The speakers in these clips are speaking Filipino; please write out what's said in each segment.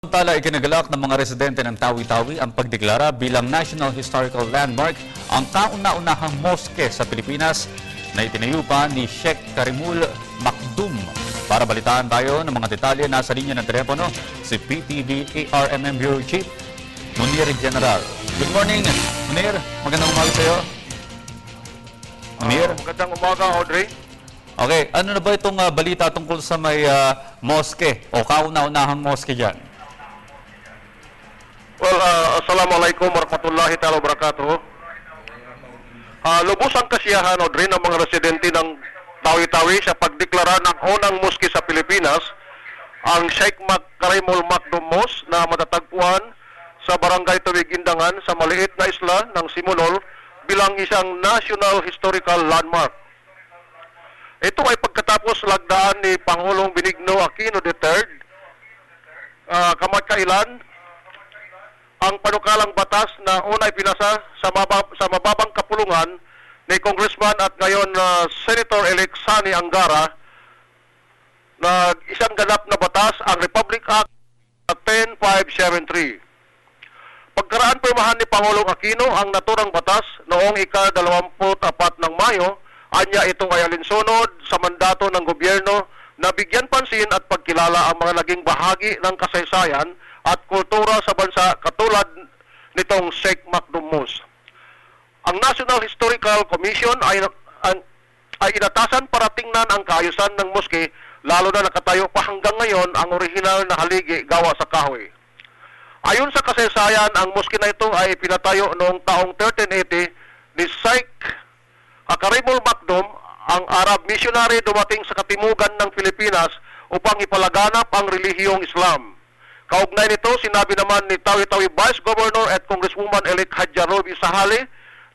Samantala, ikinagalak ng mga residente ng Tawi-Tawi ang pagdeklara bilang National Historical Landmark ang kauna-unahang moske sa Pilipinas na itinayo pa ni Sheikh Karimul Makdum. Para balitaan tayo ng mga detalye, nasa linya ng telepono si PTV ARMM Bureau Chief Munir General. Good morning, Munir. Magandang umaga sa iyo. Munir. Magandang umaga, Audrey. Okay, ano na ba itong balita tungkol sa may moske o kauna-unahang moske dyan? Well, assalamualaikum warahmatullahi ta'ala wabarakatuh. Lubos ang kasiyahan, Audrey, ng mga residente ng Tawi-Tawi sa pagdeklara ng unang moske sa Pilipinas, ang Sheikh Karimul Makdum Mosque na matatagpuan sa Barangay Tuwig-Indangan sa maliit na isla ng Simunol bilang isang National Historical Landmark. Ito ay pagkatapos lagdaan ni Pangulong Benigno Aquino III kamakailan ang panukalang batas na unay pinasa sa mababang kapulungan ni Congressman at ngayon Senator-elect Sani Angara na isang ganap na batas, ang Republic Act 10573. Pagkaraan pirmahan ni Pangulong Aquino ang naturang batas noong ika-24 ng Mayo, anya itong ay alinsunod sa mandato ng gobyerno na bigyan pansin at pagkilala ang mga naging bahagi ng kasaysayan at kultura sa bansa katulad nitong Sheikh Makdum Mosque. Ang National Historical Commission ay inatasan para tingnan ang kaayusan ng moske, lalo na nakatayo pa hanggang ngayon ang orihinal na haligi gawa sa kahoy. Ayon sa kasaysayan, ang moske na ito ay pinatayo noong taong 1380 ni Sheikh Karimul Makdum, ang Arab missionary dumating sa katimugan ng Pilipinas upang ipalaganap ang relihiyong Islam. Kaugnay nito, sinabi naman ni Tawi-Tawi Vice Governor at Congresswoman-elect Hadja Ruby Sahali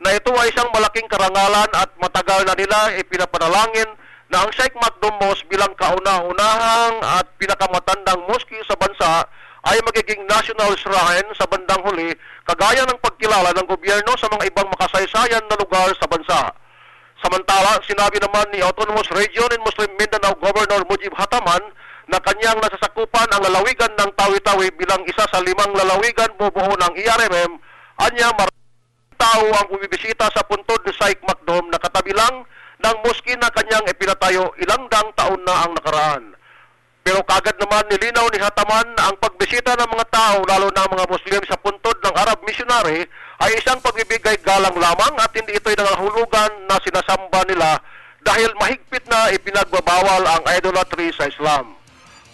na ito ay isang malaking karangalan at matagal na nila ipinapanalangin na ang Sheikh Makdum Mosque bilang kauna-unahang at pinakamatandang moske sa bansa ay magiging national shrine sa bandang huli, kagaya ng pagkilala ng gobyerno sa mga ibang makasaysayan na lugar sa bansa. Samantala, sinabi naman ni Autonomous Region in Muslim Mindanao Governor Mujib Hataman na kanyang nasasakupan ang lalawigan ng Tawi-Tawi bilang isa sa 5 lalawigan bubuo ng ERMM, anya maraming tao ang bumibisita sa puntod ni Sheikh Makdum na katabi lang ng moske na kanyang ipinatayo ilang daang taon na ang nakaraan. Pero kagad naman nilinaw ni Hataman na ang pagbisita ng mga tao, lalo na mga Muslim sa puntod ng Arab missionary, ay isang pagbibigay galang lamang at hindi ito'y nangahulugan na sinasamba nila dahil mahigpit na ipinagbabawal ang idolatry sa Islam.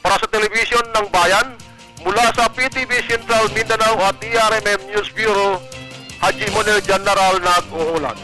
Para sa Telebisyon ng Bayan, mula sa PTV Central Mindanao at ERMM News Bureau, Haji Munir General nag-uulat.